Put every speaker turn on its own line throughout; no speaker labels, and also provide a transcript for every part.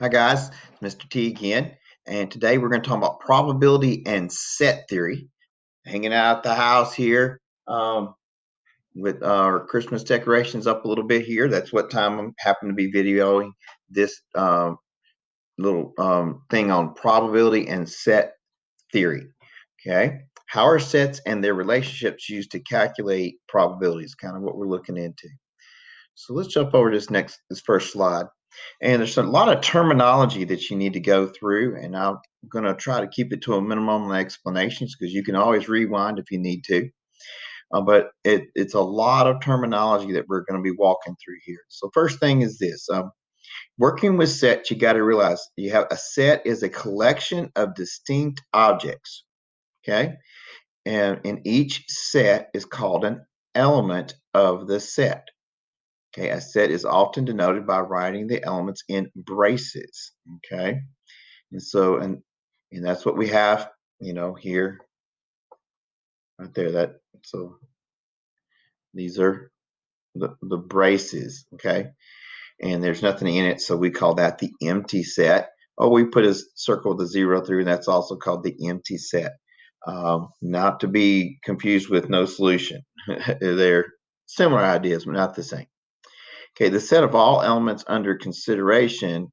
Hi guys, it's Mr. T again, and today we're going to talk about probability and set theory. Hanging out at the house here with our Christmas decorations up a little bit here. That's what time I'm happen to be videoing this little thing on probability and set theory. Okay, how are sets and their relationships used to calculate probabilities? Kind of what we're looking into. So let's jump over this first slide. And there's a lot of terminology that you need to go through, and I'm going to try to keep it to a minimum of explanations because you can always rewind if you need to. But it's a lot of terminology that we're going to be walking through here. So first thing is this. Working with sets, you got to realize you have a set is a collection of distinct objects, okay? And each set is called an element of the set. Okay, a set is often denoted by writing the elements in braces. Okay, and that's what we have, here, right there. So these are the braces. Okay, and there's nothing in it, so we call that the empty set. Oh, we put a circle with a zero through, and that's also called the empty set. Not to be confused with no solution. They're similar ideas, but not the same. Okay, the set of all elements under consideration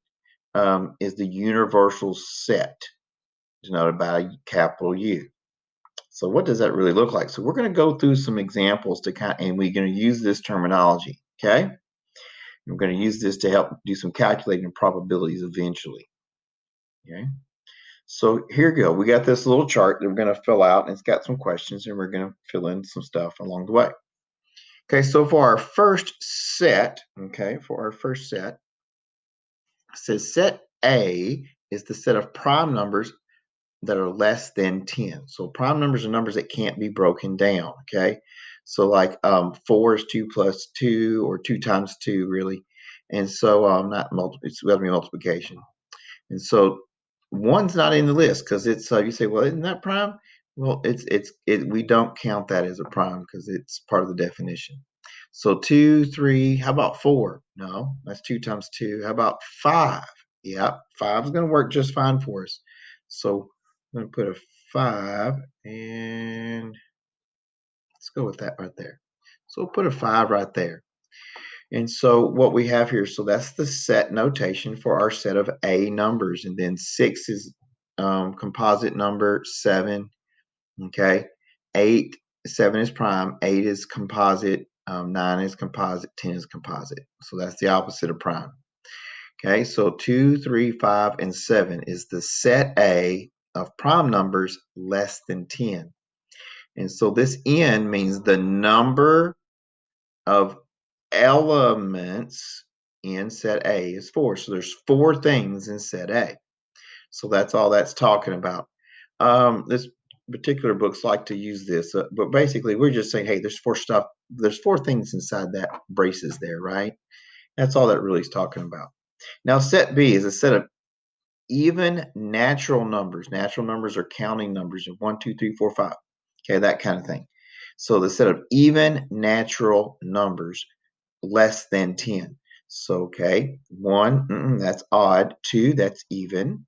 is the universal set, denoted by a capital U. So what does that really look like? So we're going to go through some examples and we're going to use this terminology, okay? We're going to use this to help do some calculating probabilities eventually, okay? So here we go. We got this little chart that we're going to fill out, and it's got some questions, and we're going to fill in some stuff along the way. Okay, so for our first set, it says set A is the set of prime numbers that are less than 10. So prime numbers are numbers that can't be broken down, okay? So like 4 is 2 plus 2, or 2 times 2, really. And so not multiple, it's got to be multiplication. And so one's not in the list because it's you say, well, isn't that prime? Well, we don't count that as a prime because it's part of the definition. So 2, 3, how about 4? No, that's 2 times 2. How about 5? Yeah, 5 is going to work just fine for us. So I'm going to put a 5, and let's go with that right there. So we'll put a 5 right there. And so what we have here, so that's the set notation for our set of A numbers. And then 6 is composite number, 7, okay? 8, 7 is prime, 8 is composite, 9 is composite, 10 is composite. So that's the opposite of prime. Okay, so 2, 3, 5, and 7 is the set A of prime numbers less than 10. And so this N means the number of elements in set A is 4. So there's 4 things in set A. So that's all that's talking about. This particular books like to use this, but basically we're just saying, hey, there's 4 things inside that braces there, right? That's all that really is talking about. Now set B is a set of even natural numbers. Natural numbers are counting numbers of 1, 2, 3, 4, 5. Okay, that kind of thing. So the set of even natural numbers less than 10. So, okay, 1, that's odd. 2, that's even.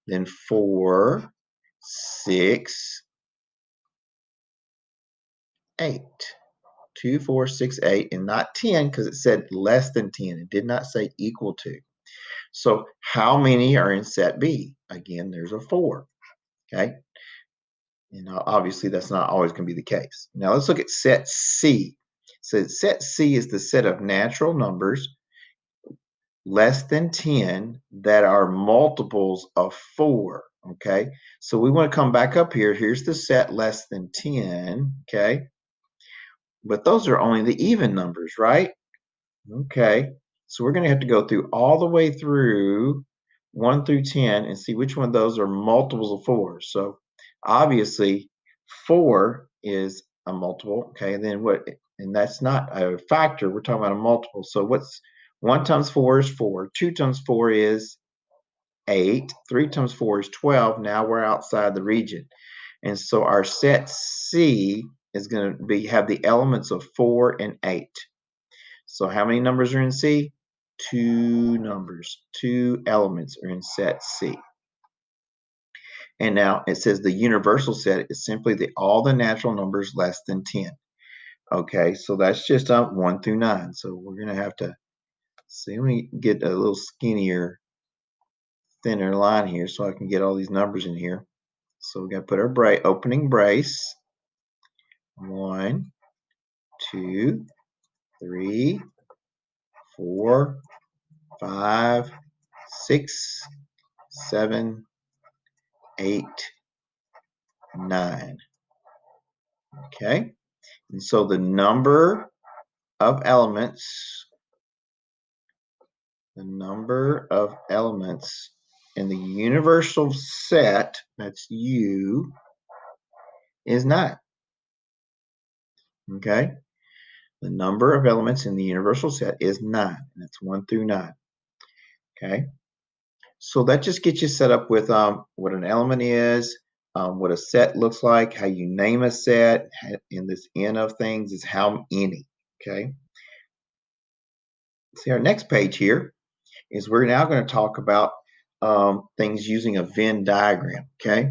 Then 4, 6, 8. 2, 4, 6, 8, and not 10 because it said less than 10. It did not say equal to. So how many are in set B? Again, there's a 4. Okay. And obviously that's not always going to be the case. Now let's look at set C. So set C is the set of natural numbers less than 10 that are multiples of 4. Okay. So we want to come back up here. Here's the set less than 10. Okay. But those are only the even numbers, right? Okay. So we're going to have to go through all the way through 1 through 10 and see which one of those are multiples of 4. So obviously 4 is a multiple. Okay. And then what? And that's not a factor. We're talking about a multiple. So what's 1 times 4 is 4. 2 times 4 is 8. 3 times 4 is 12. Now we're outside the region. And so our set C is going to have the elements of 4 and 8. So how many numbers are in C? two numbers, two elements are in set C. And now it says the universal set is simply all the natural numbers less than 10. Okay, so that's just 1 through 9. So we're going to have to see, let me get a little skinnier, thinner line here so I can get all these numbers in here. So we're going to put our opening brace. 1, 2, 3, 4, 5, 6, 7, 8, 9. Okay, and so the number of elements in the universal set, that's U, is 9. Okay, the number of elements in the universal set is 9. And that's 1 through 9. Okay, so that just gets you set up with what an element is, what a set looks like, how you name a set, and this N of things is how many. Okay, see, our next page here is we're now going to talk about things using a Venn diagram. Okay,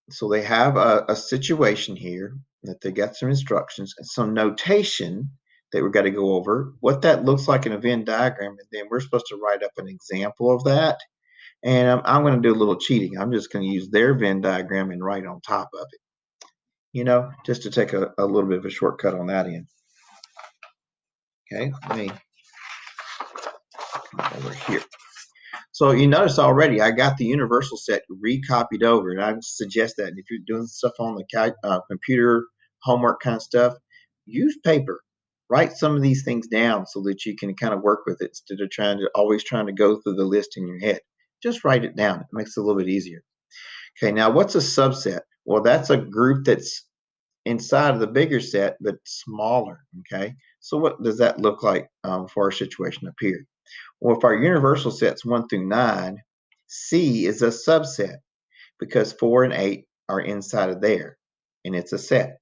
so they have a situation here that they got some instructions and some notation that we've got to go over what that looks like in a Venn diagram, and then we're supposed to write up an example of that. And I'm going to do a little cheating. I'm just going to use their Venn diagram and write on top of it, just to take a little bit of a shortcut on that end. Okay, let me come over here. So you notice already I got the universal set recopied over, and I suggest that if you're doing stuff on the computer, homework kind of stuff, use paper. Write some of these things down so that you can kind of work with it instead of always trying to go through the list in your head. Just write it down. It makes it a little bit easier. Okay, now what's a subset? Well, that's a group that's inside of the bigger set but smaller. Okay, so what does that look like for our situation up here? Well, if our universal set's 1 through 9, C is a subset because 4 and 8 are inside of there, and it's a set.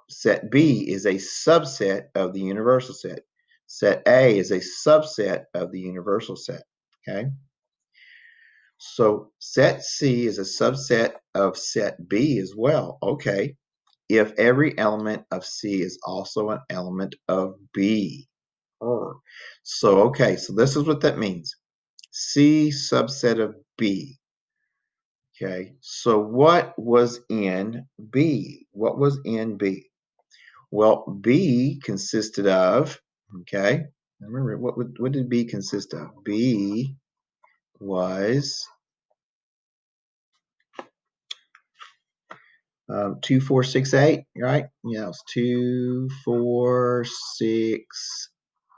Set B is a subset of the universal set. Set A is a subset of the universal set. Okay. So set C is a subset of set B as well. Okay. If every element of C is also an element of B. So, okay, so this is what that means. C subset of B. Okay, so what was in B? What was in B? Well, B consisted of, okay, remember what did B consist of? B was 2, 4, 6, 8, right? Yeah, it's 2, 4, 6,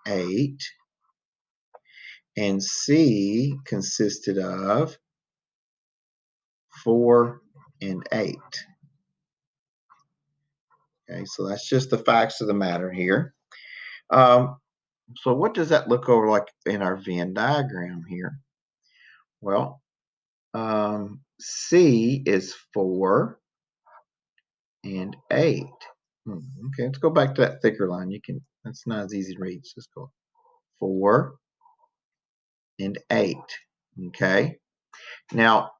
8. And C consisted of 4 and 8. Okay, so that's just the facts of the matter here. So what does that look over like in our Venn diagram here? Well, C is 4 and 8. Okay, let's go back to that thicker line. That's not as easy to read. So let's go 4 and 8. Okay. Now,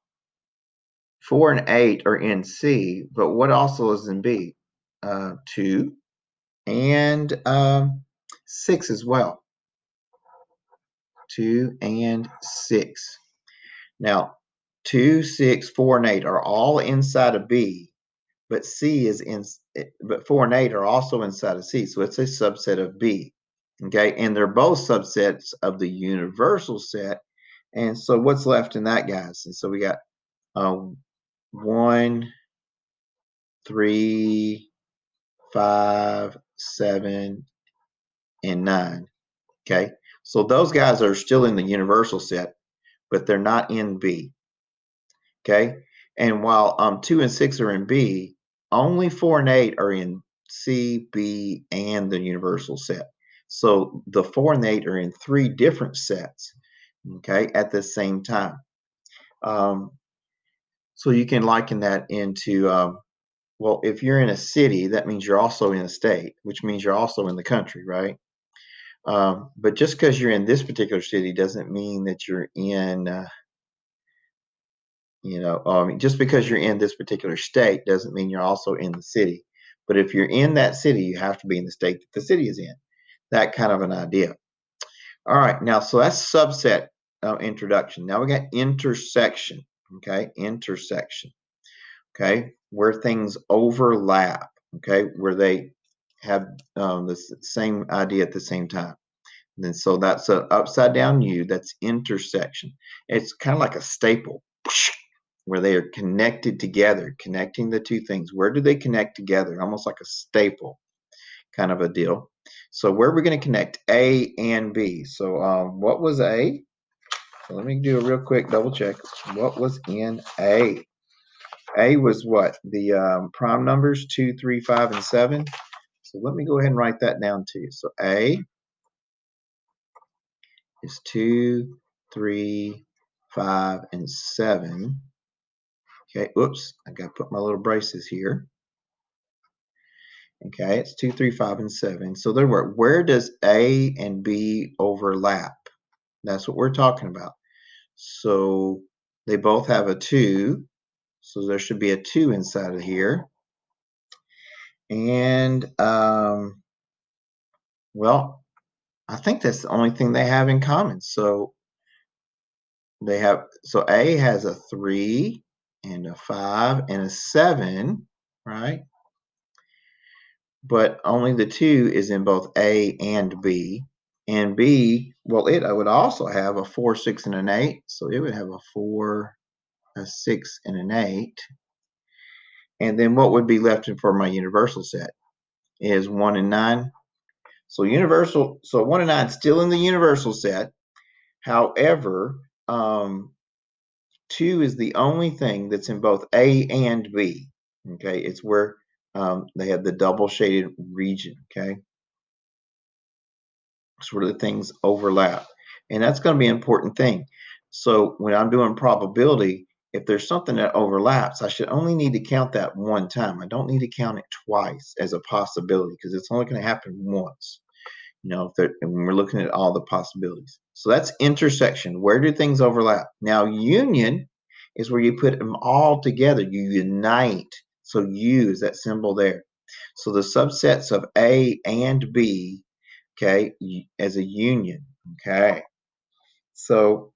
4 and 8 are in C, but what also is in B? 2 and 6 as well. 2 and 6. Now, 2, 6, 4, and 8 are all inside of B, but but 4 and 8 are also inside of C, so it's a subset of B. Okay, and they're both subsets of the universal set. And so what's left in that, guys? And so we got 1, 3, 5, 7, and 9. Okay, so those guys are still in the universal set, but they're not in B. Okay, and while 2 and 6 are in B, only 4 and 8 are in C, B, and the universal set. So the 4 and 8 are in 3 different sets, okay, at the same time. So you can liken that into, well, if you're in a city, that means you're also in a state, which means you're also in the country, right? But just because you're in this particular city doesn't mean that you're in, just because you're in this particular state doesn't mean you're also in the city. But if you're in that city, you have to be in the state that the city is in. That kind of an idea. All right, now, so that's subset introduction. Now we got intersection, okay? Intersection, okay? Where things overlap, okay? Where they have the same idea at the same time. And then so that's an upside down U, that's intersection. It's kind of like a staple where they are connected together, connecting the two things. Where do they connect together? Almost like a staple kind of a deal. So where are we going to connect A and B? So what was A? So let me do a real quick double check. What was in A? A was what? The prime numbers 2, 3, 5, and 7. So let me go ahead and write that down to you. So A is 2, 3, 5, and 7. Okay, oops, I got to put my little braces here. Okay, it's 2, 3, 5, and 7. So there were, where does A and B overlap? That's what we're talking about. So they both have a 2. So there should be a 2 inside of here. And, well, I think that's the only thing they have in common. So so A has a 3 and a 5 and a 7, right? But only the 2 is in both A and B. And B, well, it would also have a 4, 6, and an 8. So it would have a 4, a 6, and an 8. And then what would be left for my universal set is 1 and 9. So 1 and 9 still in the universal set. However, 2 is the only thing that's in both A and B. Okay, it's where they have the double shaded region. Okay, it's where the things overlap, and that's going to be an important thing. So when I'm doing probability, if there's something that overlaps, I should only need to count that one time. I don't need to count it twice as a possibility because it's only going to happen once. When we're looking at all the possibilities. So that's intersection. Where do things overlap? Now, union is where you put them all together. You unite. So U is that symbol there. So the subsets of A and B, okay, as a union, okay. So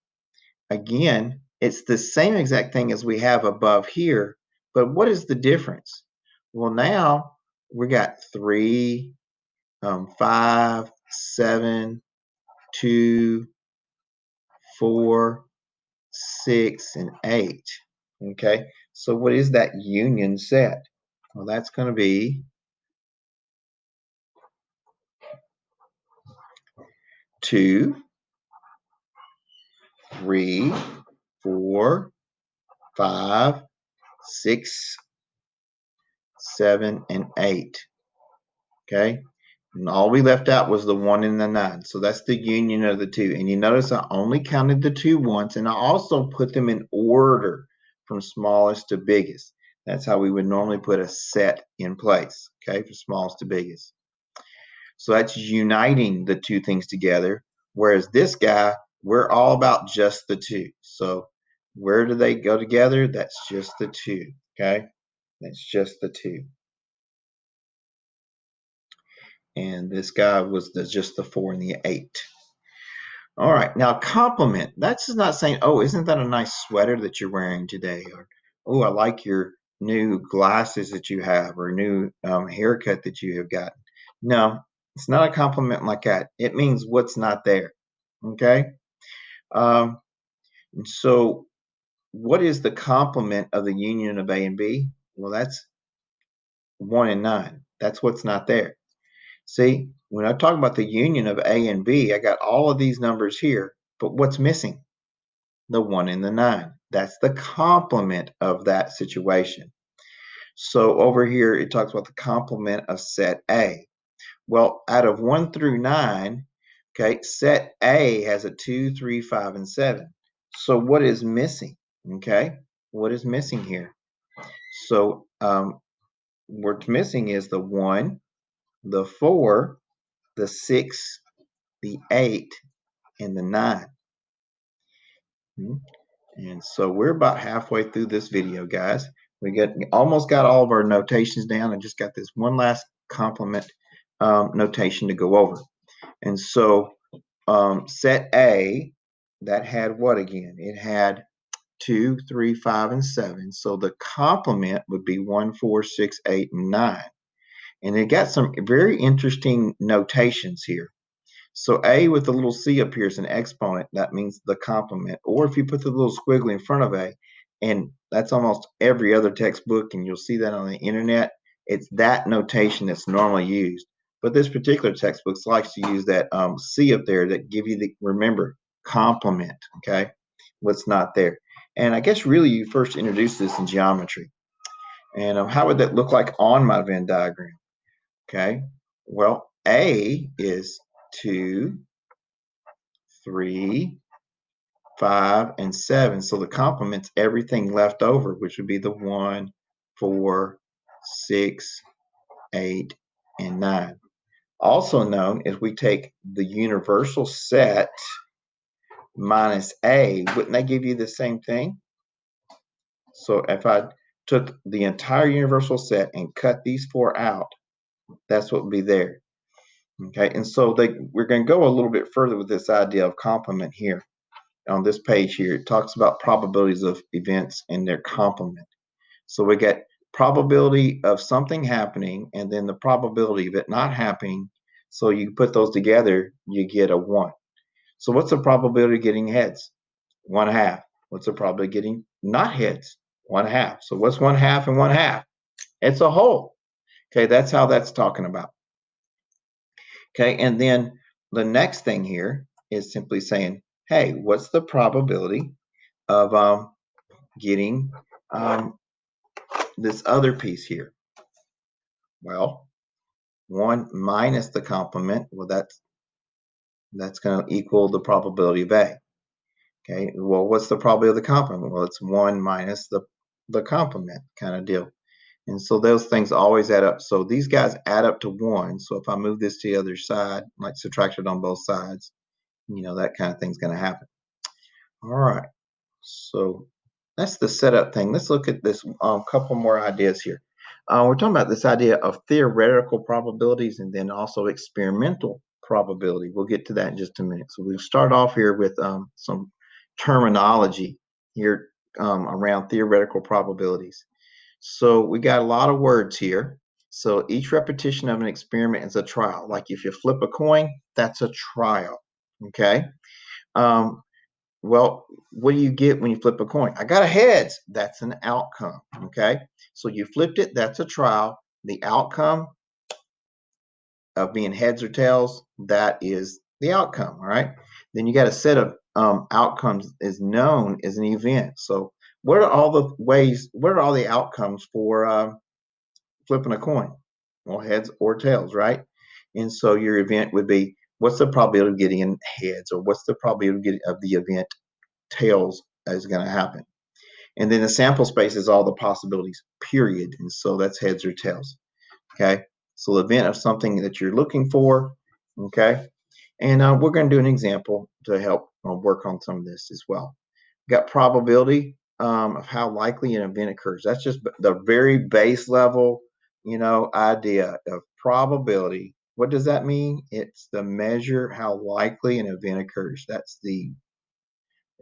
again, it's the same exact thing as we have above here, but what is the difference? Well, now we got 3, 5, 7, 2, 4, 6, and 8. Okay, so what is that union set? Well, that's going to be 2, 3, 4, 5, 6, 7, and 8. Okay, and all we left out was the 1 and the 9. So that's the union of the two. And you notice I only counted the 2 once, and I also put them in order from smallest to biggest. That's how we would normally put a set in place, okay, from smallest to biggest. So that's uniting the two things together. Whereas this guy, we're all about just the 2. So where do they go together? That's just the 2, okay? That's just the 2. And this guy was just the 4 and the 8. All right, now complement. That's just not saying, oh, isn't that a nice sweater that you're wearing today? Or, oh, I like your new glasses that you have or new haircut that you have gotten. No, it's not a compliment like that. It means what's not there. Okay? Um, so what is the complement of the union of A and B? Well, that's 1 and 9. That's what's not there. See, when I talk about the union of A and B, I got all of these numbers here, but what's missing? The 1 and the 9. That's the complement of that situation. So over here, it talks about the complement of set A. Well, out of 1 through 9, okay, set A has a 2, 3, 5, and 7. So what is missing? Okay, what is missing here? So what's missing is the 1, the 4, the 6, the 8, and the 9. And so we're about halfway through this video, guys. We almost got all of our notations down. I just got this one last complement notation to go over. And so set A, that had what again? It had 2, 3, 5, and 7. So the complement would be 1, 4, 6, 8, and 9. And it got some very interesting notations here. So A with the little c up here is an exponent. That means the complement. Or if you put the little squiggly in front of A, and that's almost every other textbook, and you'll see that on the internet, it's that notation that's normally used. But this particular textbook likes to use that C up there that give you the, remember, complement, okay? What's not there. And I guess really you first introduced this in geometry. And how would that look like on my Venn diagram? Okay, well, A is 2, 3, 5, and 7. So the complement's everything left over, which would be the 1, 4, 6, 8, and 9. Also known as we take the universal set minus A, wouldn't that give you the same thing? So if I took the entire universal set and cut these 4 out, that's what would be there. Okay, and so we're going to go a little bit further with this idea of complement here. On this page here, it talks about probabilities of events and their complement. So we get probability of something happening and then the probability of it not happening. So you put those together, you get a 1. So what's the probability of getting heads? 1/2. What's the probability of getting not heads? 1/2. So what's 1/2 and 1/2? It's a whole. Okay, that's how that's talking about. Okay, and then the next thing here is simply saying, hey, what's the probability of getting this other piece here? Well, 1 minus the complement, well, that's going to equal the probability of A. Okay, well, what's the probability of the complement? Well, it's 1 minus the complement kind of deal. And so those things always add up. So these guys add up to 1. So if I move this to the other side, like subtract it on both sides, that kind of thing's going to happen. All right. So that's the setup thing. Let's look at this couple more ideas here. We're talking about this idea of theoretical probabilities and then also experimental probability. We'll get to that in just a minute. So we'll start off here with some terminology here around theoretical probabilities. So we got a lot of words here. So each repetition of an experiment is a trial. Like if you flip a coin, that's a trial. Okay. Well, what do you get when you flip a coin? I got a heads. That's an outcome. Okay. So you flipped it. That's a trial. The outcome of being heads or tails, that is the outcome. All right. Then you got a set of outcomes is known as an event. So what are all the ways, what are all the outcomes for flipping a coin? Well, heads or tails, right? And so your event would be, what's the probability of getting in heads, or what's the probability of the event tails is going to happen? And then the sample space is all the possibilities, period. And so that's heads or tails. Okay. So the event of something that you're looking for. Okay. And we're going to do an example to help work on some of this as well. We've got probability of how likely an event occurs. That's just the very base level, idea of probability. What does that mean? It's the measure how likely an event occurs. That's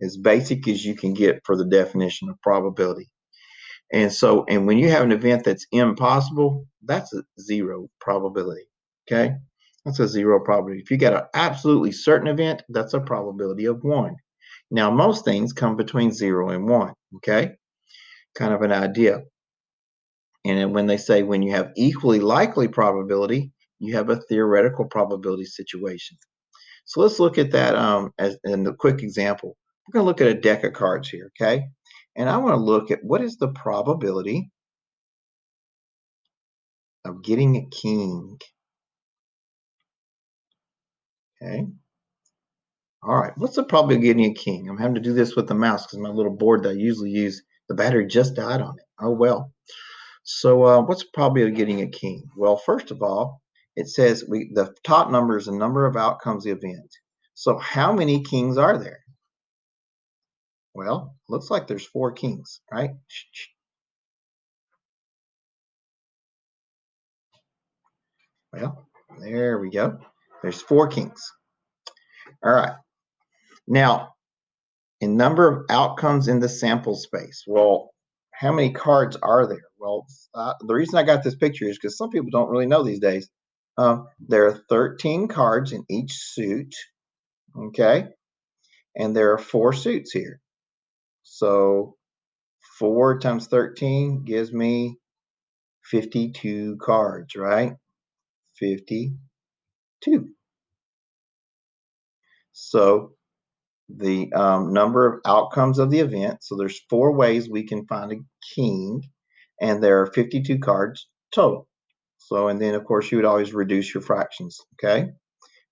as basic as you can get for the definition of probability. And when you have an event that's impossible, that's a 0 probability. Okay, that's a 0 probability. If you got an absolutely certain event, that's a probability of 1. Now, most things come between 0 and 1. Okay, kind of an idea. And then when they say when you have equally likely probability, you have a theoretical probability situation. So let's look at that as in a quick example. We're going to look at a deck of cards here, okay? And I want to look at what is the probability of getting a king. Okay. All right. What's the probability of getting a king? I'm having to do this with the mouse because my little board that I usually use, the battery just died on it. Oh, well. So what's the probability of getting a king? Well, first of all, it says the top number is the number of outcomes of the event. So how many kings are there? Well, looks like there's 4 kings, right? Well, there we go. There's 4 kings. All right. Now, in number of outcomes in the sample space. Well, how many cards are there? Well, the reason I got this picture is because some people don't really know these days. There are 13 cards in each suit, okay? And there are 4 suits here. So 4 times 13 gives me 52 cards, right? 52. So the number of outcomes of the event. So there's 4 ways we can find a king, and there are 52 cards total. So, and then of course you would always reduce your fractions, okay,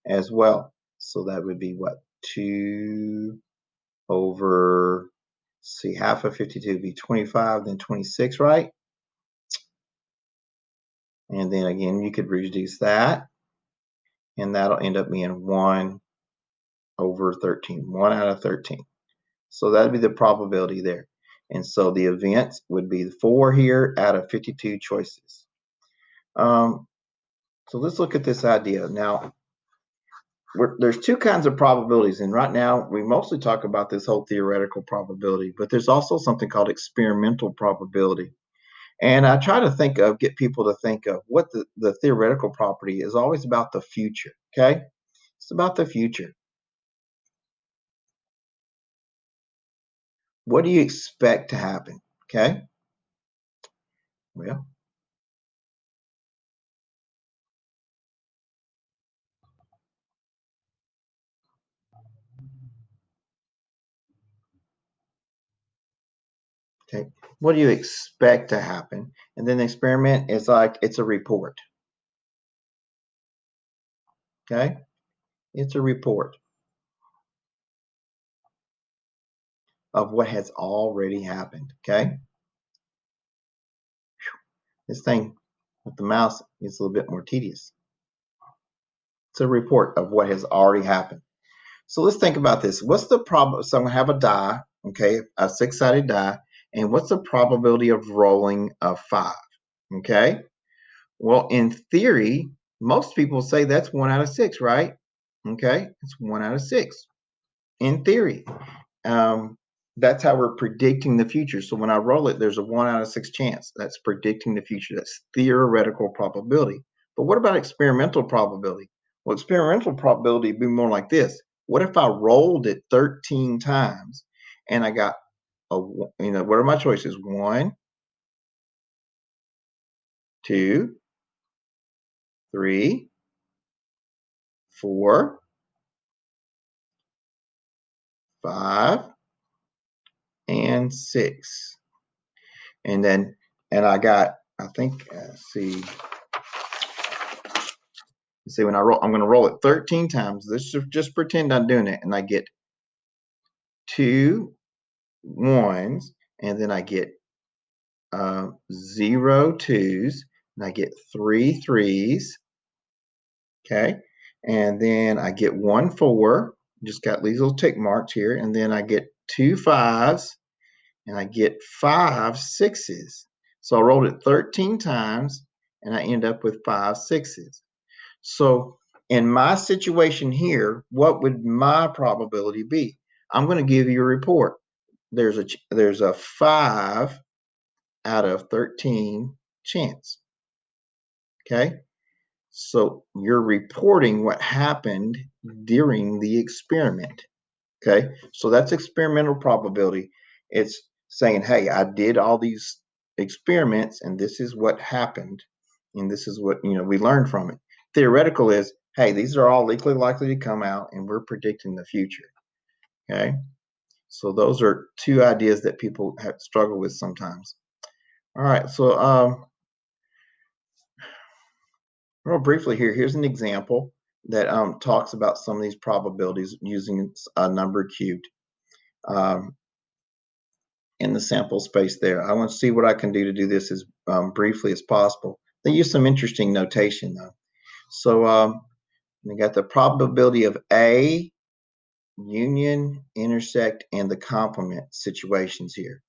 as well. So that would be what, 2 over, see, half of 52 would be 25, then 26, right? And then again, you could reduce that, and that'll end up being 1 over 13, 1 out of 13. So that'd be the probability there. And so the events would be 4 here out of 52 choices. So let's look at this idea. Now, there's 2 kinds of probabilities. And right now, we mostly talk about this whole theoretical probability, but there's also something called experimental probability. And I try to get people to think of what the theoretical property is always about the future, okay? It's about the future. What do you expect to happen, okay? Well, okay, what do you expect to happen? And then the experiment is like it's a report. Okay, it's a report of what has already happened. Okay, this thing with the mouse is a little bit more tedious. It's a report of what has already happened. So let's think about this. What's the problem? So I'm gonna have a die, okay, a 6-sided die, and what's the probability of rolling a 5? Okay, well, in theory, most people say that's 1 out of 6, right? Okay, it's 1 out of 6 in theory. That's how we're predicting the future. So when I roll it, there's a 1 out of 6 chance. That's predicting the future. That's theoretical probability. But what about experimental probability? Well, experimental probability would be more like this. What if I rolled it 13 times and I got what are my choices? 1, 2, 3, 4, 5, and 6. And then, and I got, I think, see, when I roll, I'm going to roll it 13 times. Let's just pretend I'm doing it. And I get 2 1s, and then I get 0 2s, and I get 3 3s. Okay. And then I get 1 4. Just got these little tick marks here. And then I get 2 5s, and I get 5 6s. So I rolled it 13 times, and I end up with 5 6s. So in my situation here, what would my probability be? I'm going to give you a report. There's a 5 out of 13 chance. Okay? So you're reporting what happened during the experiment. Okay? So that's experimental probability. It's saying, hey, I did all these experiments and this is what happened and this is what, we learned from it. Theoretical is, hey, these are all equally likely to come out and we're predicting the future. Okay? So those are 2 ideas that people have struggle with sometimes. All right, so real briefly here's an example that talks about some of these probabilities using a number cubed in the sample space there. I want to see what I can do to do this as briefly as possible. They use some interesting notation though. So we got the probability of A, union, intersect, and the complement situations here.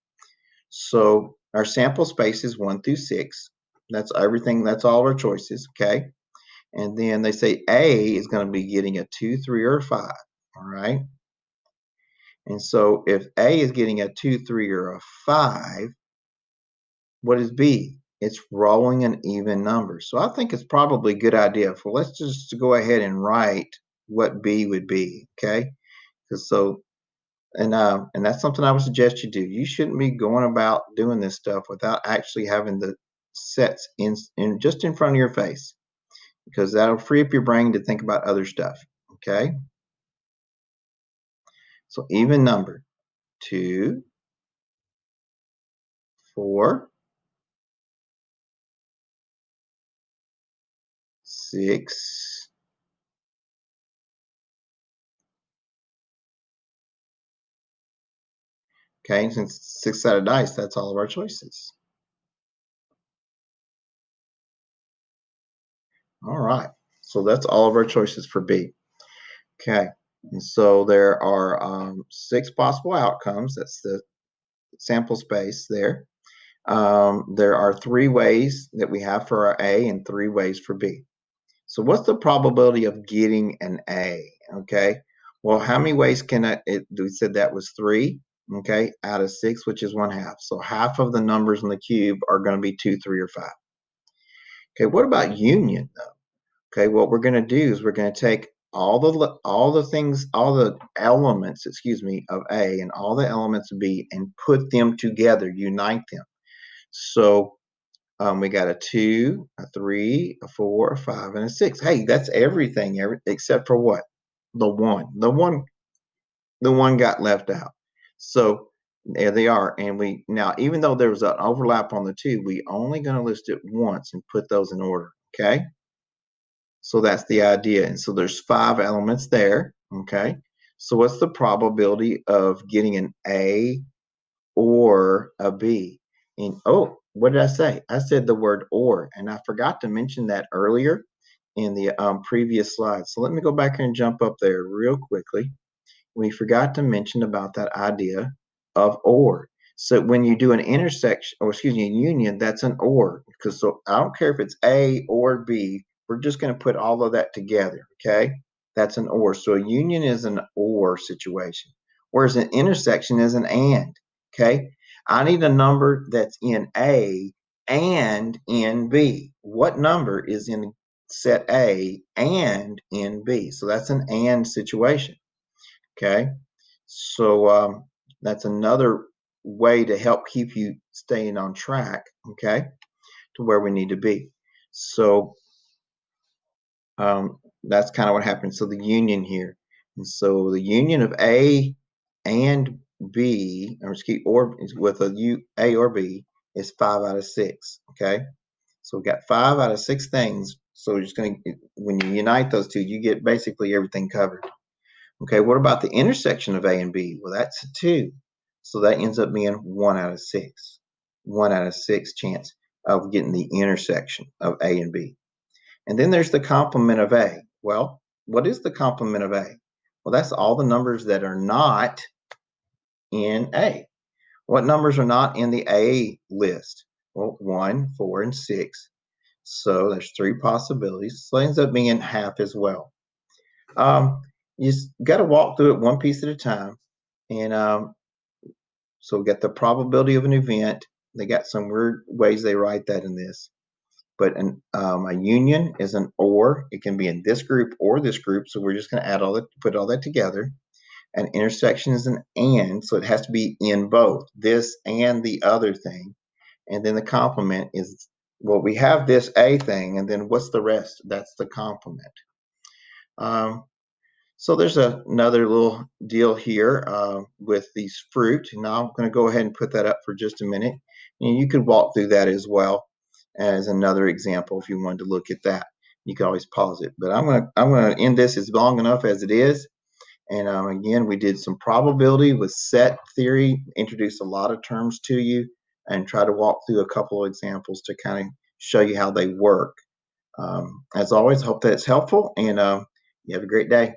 So our sample space is 1 through 6. That's everything. That's all our choices. Okay. And then they say A is going to be getting a 2, 3, or a 5. All right. And so if A is getting a 2, 3, or a 5, what is B? It's rolling an even number. So I think it's probably a good idea. For let's just go ahead and write what B would be. Okay. So and that's something I would suggest you do. You shouldn't be going about doing this stuff without actually having the sets in just in front of your face, because that'll free up your brain to think about other stuff. Okay. So even number 2, 4, 6. Okay, since 6-sided dice, that's all of our choices. All right, so that's all of our choices for B. Okay, and so there are 6 possible outcomes. That's the sample space there. There are 3 ways that we have for our A and 3 ways for B. So what's the probability of getting an A? Okay, well, how many ways can we said that was 3, okay, out of 6, which is 1/2. So half of the numbers in the cube are going to be 2, 3, or 5. Okay, what about union though? Okay, what we're going to do is we're going to take all the elements, excuse me, of A and all the elements of B and put them together, unite them. So we got a 2, a 3, a 4, a 5, and a 6. Hey, that's everything except for what? The 1. The one got left out. So there they are. And we now, even though there was an overlap on the 2, we only going to list it once and put those in order. Okay. So that's the idea. And so there's 5 elements there. Okay. So what's the probability of getting an A or a B? And oh, what did I say? I said the word or, and I forgot to mention that earlier in the previous slide. So let me go back and jump up there real quickly. We forgot to mention about that idea of or. So when you do an intersection, or excuse me, a union, that's an or. Because so I don't care if it's A or B, we're just going to put all of that together. Okay, that's an or. So a union is an or situation, whereas an intersection is an and. Okay, I need a number that's in A and in B. What number is in set A and in B? So that's an and situation. Okay, so that's another way to help keep you staying on track. Okay, to where we need to be. So that's kind of what happens. So the union here, and so the union of A and B, or with A or B, is 5 out of 6. Okay, so we got 5 out of 6 things. So we're just going to, when you unite those two, you get basically everything covered. Okay, what about the intersection of A and B? Well, that's a 2. So that ends up being 1 out of 6. 1 out of 6 chance of getting the intersection of A and B. And then there's the complement of A. Well, what is the complement of A? Well, that's all the numbers that are not in A. What numbers are not in the A list? Well, 1, 4, and 6. So there's 3 possibilities. So it ends up being half as well. You got to walk through it one piece at a time. And so we got the probability of an event. They got some weird ways they write that in this. But a union is an or. It can be in this group or this group. So we're just going to put all that together. An intersection is an and. So it has to be in both this and the other thing. And then the complement is, well, we have this A thing. And then what's the rest? That's the complement. So there's another little deal here with these fruit. Now I'm going to go ahead and put that up for just a minute. And you could walk through that as well as another example if you wanted to look at that. You can always pause it. But I'm going to end this as long enough as it is. And again, we did some probability with set theory, introduced a lot of terms to you, and try to walk through a couple of examples to kind of show you how they work. As always, hope that it's helpful, and you have a great day.